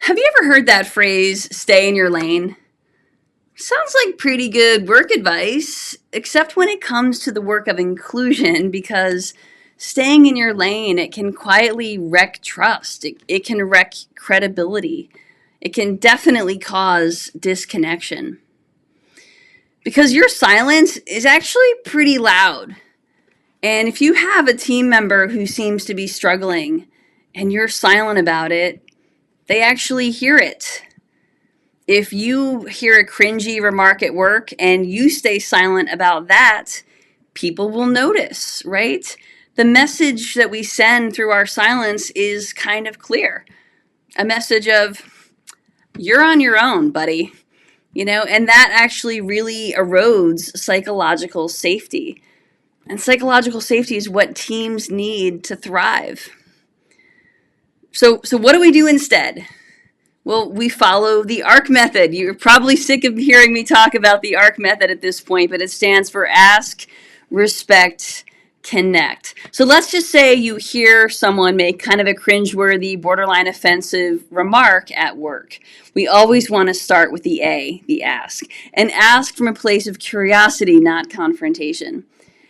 Have you ever heard that phrase, stay in your lane? Sounds like pretty good work advice, except when it comes to the work of inclusion, because staying in your lane, it can quietly wreck trust. It can wreck credibility. It can definitely cause disconnection. Because your silence is actually pretty loud. And if you have a team member who seems to be struggling and you're silent about it, they actually hear it. If you hear a cringy remark at work and you stay silent about that, people will notice, right? The message that we send through our silence is kind of clear. A message of, you're on your own, buddy. And that actually really erodes psychological safety. And psychological safety is what teams need to thrive. So what do we do instead? Well, we follow the ARC method. You're probably sick of hearing me talk about the ARC method at this point, but it stands for ask, respect, connect. So let's just say you hear someone make kind of a cringeworthy, borderline offensive remark at work. We always want to start with the A, the ask, and ask from a place of curiosity, not confrontation.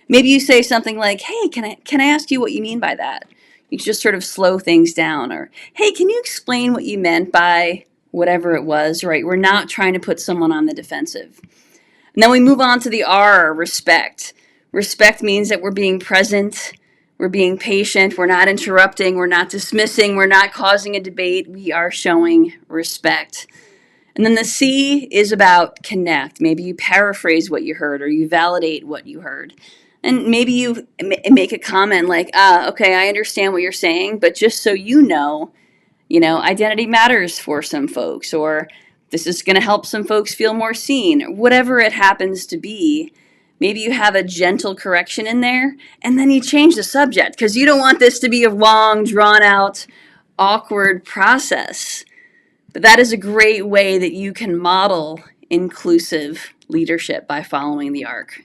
Maybe you say something like, hey, can I ask you what you mean by that? You just sort of slow things down. Or, hey, can you explain what you meant by whatever it was, right? We're not trying to put someone on the defensive. And then we move on to the R, respect. Respect means that we're being present, we're being patient, we're not interrupting, we're not dismissing, we're not causing a debate, we are showing respect. And then the C is about connect. Maybe you paraphrase what you heard or you validate what you heard. And maybe you make a comment like, okay, I understand what you're saying, but just so you know, identity matters for some folks, or this is going to help some folks feel more seen, or whatever it happens to be. Maybe you have a gentle correction in there, and then you change the subject because you don't want this to be a long, drawn-out, awkward process. But that is a great way that you can model inclusive leadership by following the ARC.